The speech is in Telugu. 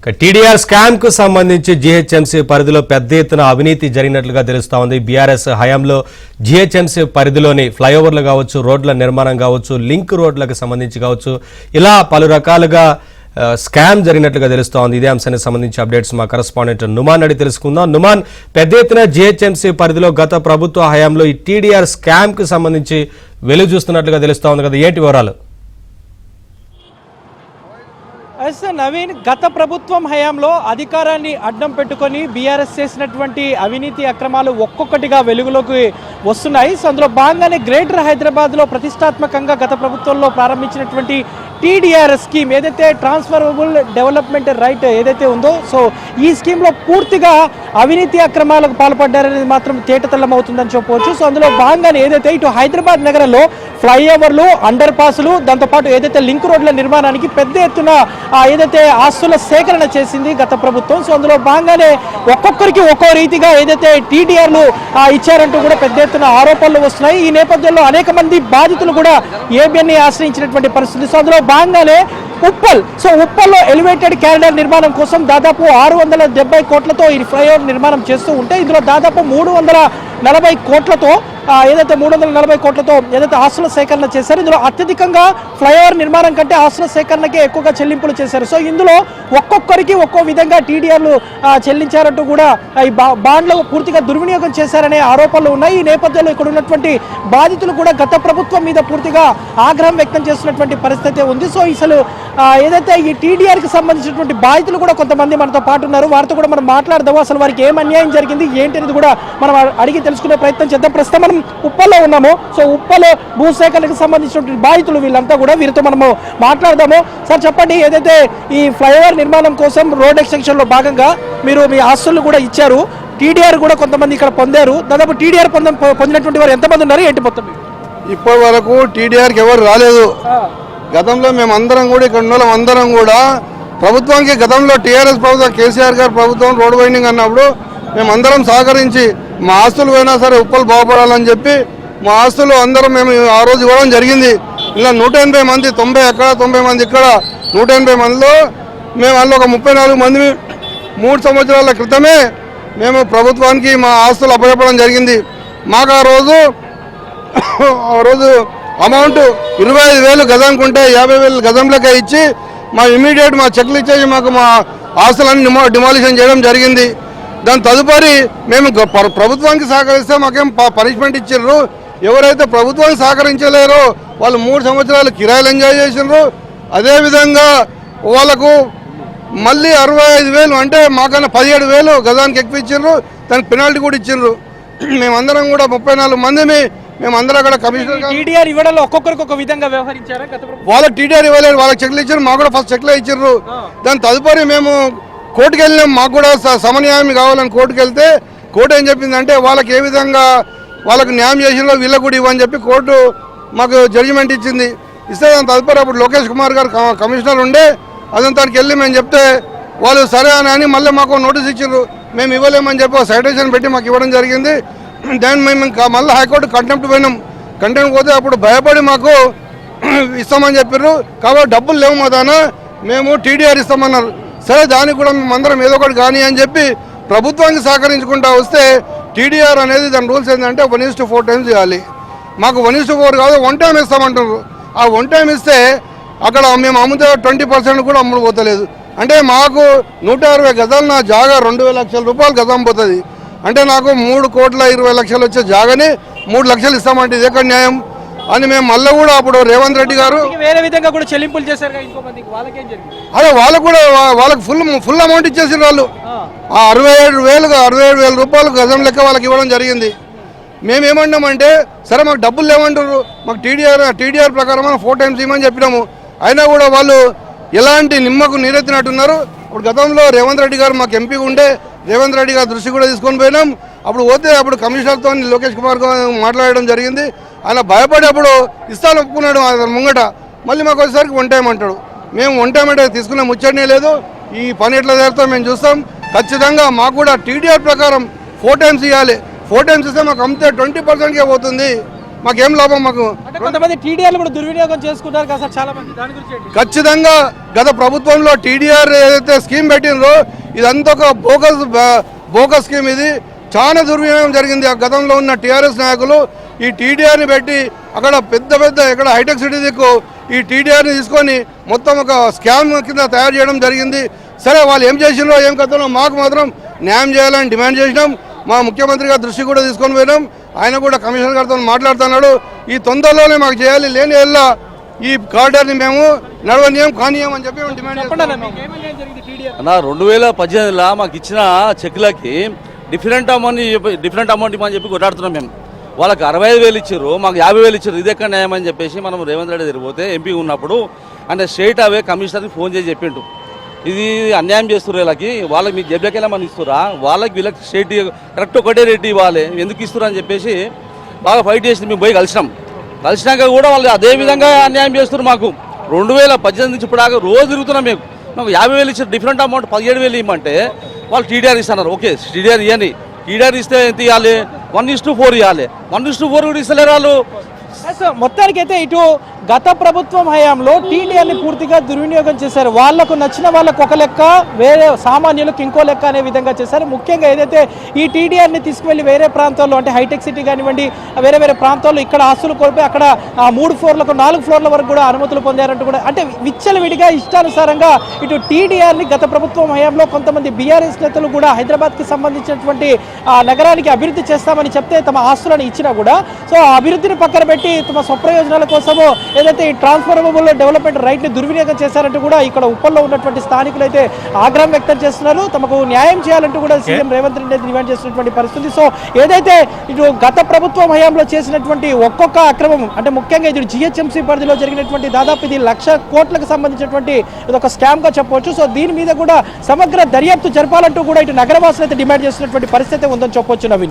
టీడీఆర్ స్కామ్ కు సంబంధించి జీహెచ్ఎంసీ పరిధిలో పెద్ద ఎత్తున అవినీతి జరిగినట్లుగా తెలుస్తా ఉంది. బీఆర్ఎస్ హయాంలో జీహెచ్ఎంసీ పరిధిలోని ఫ్లైఓవర్లు కావచ్చు, రోడ్ల నిర్మాణం కావచ్చు, లింక్ రోడ్లకు సంబంధించి కావచ్చు, ఇలా పలు రకాలుగా స్కామ్ జరిగినట్లుగా తెలుస్తా ఉంది. ఇదే అంశానికి సంబంధించి అప్డేట్స్ మా కరెస్పాండెంట్ నుమాన్ అడిగి తెలుసుకుందాం. నుమాన్, పెద్ద ఎత్తున జీహెచ్ఎంసీ పరిధిలో గత ప్రభుత్వ హయాంలో ఈ టీడీఆర్ స్కామ్ కు సంబంధించి వెలుగు చూస్తున్నట్లుగా తెలుస్తా ఉంది కదా, ఏంటి వివరాలు? నవీన్, గత ప్రభుత్వం హయాంలో అధికారాన్ని అడ్డం పెట్టుకొని బీఆర్ఎస్ చేసినటువంటి అవినీతి అక్రమాలు ఒక్కొక్కటిగా వెలుగులోకి వస్తున్నాయి. సో అందులో భాగంగానే గ్రేటర్ హైదరాబాద్లో ప్రతిష్టాత్మకంగా గత ప్రభుత్వంలో ప్రారంభించినటువంటి టీడీఆర్ స్కీమ్ ఏదైతే ట్రాన్స్ఫరబుల్ డెవలప్మెంట్ రైట్ ఏదైతే ఉందో, సో ఈ స్కీమ్లో పూర్తిగా అవినీతి అక్రమాలకు పాల్పడ్డారనేది మాత్రం తేటతెల్లం అవుతుందని చెప్పవచ్చు. సో అందులో భాగంగానే ఏదైతే ఇటు హైదరాబాద్ నగరంలో ఫ్లైఓవర్లు, అండర్ పాసులు, దాంతోపాటు ఏదైతే లింక్ రోడ్ల నిర్మాణానికి పెద్ద ఎత్తున ఏదైతే ఆస్తుల సేకరణ చేసింది గత ప్రభుత్వం. సో అందులో భాగంగానే ఒక్కొక్కరికి ఒక్కో రీతిగా ఏదైతే టీడీఆర్లు ఇచ్చారంటూ కూడా పెద్ద ఎత్తున ఆరోపణలు వస్తున్నాయి. ఈ నేపథ్యంలో అనేక మంది బాధితులు కూడా ఏబిఎన్ని ఆశ్రయించినటువంటి పరిస్థితి. సో అందులో భాగంగానే ఉప్పల్లో ఎలివేటెడ్ క్యారిడార్ నిర్మాణం కోసం దాదాపు 670 కోట్లతో ఈ ఫ్లైఓవర్ నిర్మాణం చేస్తూ ఉంటే ఇందులో దాదాపు 340 కోట్లతో ఏదైతే ఆస్తుల సేకరణ చేశారు. ఇందులో అత్యధికంగా ఫ్లైఓవర్ నిర్మాణం కంటే ఆస్తుల సేకరణకే ఎక్కువగా చెల్లింపులు చేశారు. సో ఇందులో ఒక్కొక్కరికి ఒక్కో విధంగా టీడీఆర్లు చెల్లించారంటూ కూడా ఈ బాండ్లు పూర్తిగా దుర్వినియోగం చేశారనే ఆరోపణలు ఉన్నాయి. ఈ నేపథ్యంలో ఇక్కడ ఉన్నటువంటి బాధితులు కూడా గత ప్రభుత్వం మీద పూర్తిగా ఆగ్రహం వ్యక్తం చేస్తున్నటువంటి పరిస్థితి ఉంది. సో అసలు ఏదైతే ఈ టీడీఆర్కి సంబంధించినటువంటి బాధితులు కూడా కొంతమంది మనతో పాటు ఉన్నారు. వారితో కూడా మనం మాట్లాడదాము. అసలు వారికి ఏం అన్యాయం జరిగింది ఏంటి అనేది కూడా మనం అడిగి తెలుసుకునే ప్రయత్నం చేద్దాం. ప్రస్తుతం మనం ఉప్పల్లో ఉన్నాము. సో ఉప్పలో భూసేకరణకు సంబంధించినటువంటి బాధితులు వీళ్ళంతా కూడా, వీరితో మనము మాట్లాడదాము. సార్ చెప్పండి, ఏదైతే ఈ ఫ్లైఓవర్ నిర్మాణం కోసం రోడ్ ఎక్స్టెన్షన్ లో భాగంగా మీరు మీ ఆస్తులు కూడా ఇచ్చారు, టీడీఆర్ కూడా కొంతమంది ఇక్కడ పొందారు. దాదాపు టీడీఆర్ పొందినటువంటి వారు ఎంతమంది ఉన్నారు, ఏంటి మొత్తం? ఇప్పటి వరకు టీడీఆర్కి ఎవరు రాలేదు. గతంలో మేము అందరం కూడా ఇక్కడ ఉన్న అందరం కూడా ప్రభుత్వానికి, గతంలో టీఆర్ఎస్ ప్రభుత్వం, కేసీఆర్ గారు ప్రభుత్వం రోడ్ వైండింగ్ అన్నప్పుడు మేమందరం సహకరించి మా ఆస్తులు పోయినా సరే ఉప్పలు బాగుపడాలని చెప్పి మా ఆస్తులు అందరం మేము ఆ రోజు ఇవ్వడం జరిగింది. ఇలా 180 మంది, 90 అక్కడ 90 మంది ఇక్కడ, 180 మందిలో మేము అందులో ఒక 34 మంది 3 సంవత్సరాల క్రితమే మేము ప్రభుత్వానికి మా ఆస్తులు అప్పచెప్పడం జరిగింది. మాకు ఆ రోజు అమౌంట్ 25,000 గజంకు ఉంటే 50,000 గజంలకే ఇచ్చి మా ఇమీడియట్ మా చెక్లు ఇచ్చేసి మాకు మా ఆస్తులన్నీ డిమాలిషన్ చేయడం జరిగింది. దాని తదుపరి మేము ప్రభుత్వానికి సహకరిస్తే మాకేం పనిష్మెంట్ ఇచ్చారు. ఎవరైతే ప్రభుత్వానికి సహకరించలేరో వాళ్ళు 3 సంవత్సరాలు కిరాయిలు ఎంజాయ్ చేసినారు. అదేవిధంగా వాళ్ళకు మళ్ళీ 65,000 అంటే మాకన్నా 17,000 గజానికి ఎక్కువ ఇచ్చారు. దానికి పెనాల్టీ కూడా ఇచ్చారు. మేమందరం కూడా 34 మందిని మేమందరం అక్కడ కమిషనర్ టీడీఆర్ ఇవ్వడంలో ఒక్కొక్కరికి ఒక విధంగా వ్యవహరించారు. వాళ్ళకి టీడీఆర్ ఇవ్వలేదు, వాళ్ళకి చెక్లు ఇచ్చారు, మాకు కూడా ఫస్ట్ చెక్లే ఇచ్చారు. దాని తదుపరి మేము కోర్టుకు వెళ్ళినాం. మాకు కూడా సమన్యాయం కావాలని కోర్టుకు వెళ్తే కోర్టు ఏం చెప్పిందంటే వాళ్ళకి ఏ విధంగా వాళ్ళకి న్యాయం చేసినో వీళ్ళకి కూడా ఇవ్వని చెప్పి కోర్టు మాకు జడ్జిమెంట్ ఇచ్చింది. ఇస్తే దాని తదుపరి అప్పుడు లోకేష్ కుమార్ గారు కమిషనర్ ఉండే, అదంతానికి వెళ్ళి మేము చెప్తే వాళ్ళు సరే అని మళ్ళీ మాకు నోటీస్ ఇచ్చారు. మేము ఇవ్వలేమని చెప్పి సైటేషన్ పెట్టి మాకు ఇవ్వడం జరిగింది. దాన్ని మేము మళ్ళీ హైకోర్టు కంటెంప్ట్ పోయినాం. కంటెంప్ట్ పోతే అప్పుడు భయపడి మాకు ఇస్తామని చెప్పారు. కాబట్టి డబ్బులు లేవు మా దాన, మేము టీడీఆర్ ఇస్తామన్నారు. సరే దానికి కూడా మేమందరం ఏదో ఒకటి కానీ అని చెప్పి ప్రభుత్వానికి సహకరించుకుంటా వస్తే టీడీఆర్ అనేది దాని రూల్స్ ఏంటంటే 1:4 టైమ్స్ ఇవ్వాలి. మాకు 1:4 కాదు, 1 టైం ఇస్తామంటారు. ఆ 1 టైం ఇస్తే అక్కడ మేము అమ్ముతే 20% కూడా అమ్ముడు పోతలేదు. అంటే మాకు 160 గజాలు నా జాగా 2,000 లక్షల రూపాయలు గజం పోతుంది. అంటే నాకు 3,20,00,000 వచ్చే జాగాని 3 లక్షలు ఇస్తామంటే ఇది ఎక్కడ న్యాయం అని మేము మళ్ళీ కూడా అప్పుడు రేవంత్ రెడ్డి గారు వేరే విధంగా కూడా చెల్లింపులు చేశారు. అదే వాళ్ళకు కూడా వాళ్ళకి ఫుల్ అమౌంట్ ఇచ్చేసారు. వాళ్ళు 67,000 రూపాయలు గజం లెక్క వాళ్ళకి ఇవ్వడం జరిగింది. మేమేమన్నామంటే సరే మాకు డబ్బులు లేవంటారు, మాకు టీడీఆర్ ప్రకారం 4 టైమ్స్ ఇవ్వమని చెప్పినాము. అయినా కూడా వాళ్ళు ఎలాంటి నిమ్మకు నీరెత్తినట్టున్నారు. ఇప్పుడు గతంలో రేవంత్ రెడ్డి గారు మాకు ఎంపీ ఉండే, రేవంత్ రెడ్డి గారు దృష్టి కూడా తీసుకొని పోయినాం. అప్పుడు కమిషనర్తో లోకేష్ కుమార్ మాట్లాడడం జరిగింది. ఆయన భయపడి అప్పుడు ఇస్తాను ఒప్పుకున్నాడు ముంగట. మళ్ళీ మాకు వచ్చేసరికి 1 టైం అంటాడు. మేము 1 టైం అంటే తీసుకునే ముచ్చటనే లేదు. ఈ పని ఎట్లా జరుగుతుందో మేము చూస్తాం. ఖచ్చితంగా మాకు కూడా టీడీఆర్ ప్రకారం 4 టైమ్స్ ఇవ్వాలి. 4 టైమ్స్ ఇస్తే మాకు అమ్మితే 20%కే పోతుంది. మాకేం లాభం మాకు? అంటే కొంతమంది టీడీఆర్లు కూడా దుర్వినియోగం చేసుకుంటారు కదా సార్ చాలా మంది, దాని గురించి ఏంటి? ఖచ్చితంగా గత ప్రభుత్వంలో టీడీఆర్ ఏదైతే స్కీమ్ పెట్టినరో ఇదంతా ఒక బోగస్ స్కీమ్. ఇది చాలా దుర్వినియోగం జరిగింది. ఆ గతంలో ఉన్న టీఆర్ఎస్ నాయకులు ఈ టీడీఆర్ని పెట్టి అక్కడ పెద్ద ఇక్కడ హైటెక్ సిటీ దిక్కు ఈ టీడీఆర్ని తీసుకొని మొత్తం ఒక స్కామ్ కింద తయారు చేయడం జరిగింది. సరే వాళ్ళు ఏం చేసినో ఏం కథలో మాకు మాత్రం న్యాయం చేయాలని డిమాండ్ చేసినాం. మా ముఖ్యమంత్రి గారి దృష్టి కూడా తీసుకొని పోయినాం. ఆయన కూడా కమిషనర్ గారితో మాట్లాడుతున్నాడు. ఈ తొందరలోనే మాకు చేయాలి, లేని వల్ల ఈ కారిడార్ని మేము నడవనీయం కానీయం అని చెప్పి డిమాండ్ చేస్తున్నాం. అన్న 2018లో మాకు ఇచ్చిన చెక్లకి డిఫరెంట్ అమౌంట్ ఇవ్వని చెప్పి కొట్లాడుతున్నాం మేము. వాళ్ళకి 65,000 ఇచ్చారు, మాకు 50,000 ఇచ్చారు. ఇది ఎక్కడ న్యాయం అని చెప్పేసి మనం రేవంత్ రెడ్డి తిరిగిపోతే ఎంపీ ఉన్నప్పుడు అంటే స్ట్రైట్ అవే కమిషనర్కి ఫోన్ చేసి చెప్పిండు, ఇది అన్యాయం చేస్తున్నారు వీళ్ళకి, వాళ్ళకి మీకు జబ్బులకి వెళ్ళమని ఇస్తురా, వాళ్ళకి వీళ్ళకి స్ట్రైట్ కరెక్ట్ ఒకటే రేట్ ఇవ్వాలి, ఎందుకు ఇస్తున్నారు అని చెప్పేసి బాగా ఫైట్ చేసి మేము పోయి కలిసినాక కూడా వాళ్ళు అదే విధంగా అన్యాయం చేస్తున్నారు. మాకు 2018 నుంచి ఇప్పుడు దాకా రోజు తిరుగుతున్నాం. మాకు 50,000 ఇచ్చారు, డిఫరెంట్ అమౌంట్ 17,000 ఇవ్వమంటే వాళ్ళు టీడీఆర్ ఇస్తున్నారు. ఓకే టీడీఆర్ ఇవ్వని, టీడీఆర్ ఇస్తే ఎంత ఇవ్వాలి? 1:4 ఇవ్వాలి. 1:4 కూడా ఇస్తలేరు వాళ్ళు. మొత్తానికైతే ఇటు గత ప్రభుత్వం హయాంలో టీడీఆర్ని పూర్తిగా దుర్వినియోగం చేశారు. వాళ్లకు నచ్చిన వాళ్ళకు ఒక లెక్క, వేరే సామాన్యులకు ఇంకో లెక్క అనే విధంగా చేశారు. ముఖ్యంగా ఏదైతే ఈ టీడీఆర్ని తీసుకువెళ్ళి వేరే ప్రాంతాల్లో అంటే హైటెక్ సిటీ కానివ్వండి, వేరే ప్రాంతాల్లో ఇక్కడ ఆస్తులు కోల్పోయి అక్కడ 3 ఫ్లోర్లకు 4 ఫ్లోర్ల వరకు కూడా అనుమతులు పొందారంటూ కూడా అంటే విచ్చలవిడిగా ఇష్టానుసారంగా ఇటు టీడీఆర్ని గత ప్రభుత్వం హయాంలో కొంతమంది బీఆర్ఎస్ నేతలు కూడా హైదరాబాద్కి సంబంధించినటువంటి నగరానికి అభివృద్ధి చేస్తామని చెప్తే తమ ఆస్తులను ఇచ్చినా కూడా సో ఆ అభివృద్ధిని పక్కన పెట్టి తమ స్వప్రయోజనాల కోసము ఏదైతే ఈ ట్రాన్స్ఫర్మబుల్ డెవలప్మెంట్ రైట్ ని దుర్వినియోగం చేశారంటూ కూడా ఇక్కడ ఉప్పల్లో ఉన్నటువంటి స్థానికులు అయితే ఆగ్రహం వ్యక్తం చేస్తున్నారు. తమకు న్యాయం చేయాలంటూ కూడా సీఎం రేవంత్ రెడ్డి డిమాండ్ చేస్తున్నటువంటి పరిస్థితి. సో ఏదైతే ఇటు గత ప్రభుత్వం హయాంలో చేసినటువంటి ఒక్కొక్క అక్రమం అంటే ముఖ్యంగా ఇది జిహెచ్ఎంసీ పరిధిలో జరిగినటువంటి దాదాపు ఇది 1,00,000 కోట్లకు సంబంధించినటువంటి ఇది ఒక స్కామ్ గా చెప్పవచ్చు. సో దీని మీద కూడా సమగ్ర దర్యాప్తు జరపాలంటూ కూడా ఇటు నగరవాసులు అయితే డిమాండ్ చేస్తున్నటువంటి పరిస్థితి ఉందని చెప్పొచ్చు. నవీన్.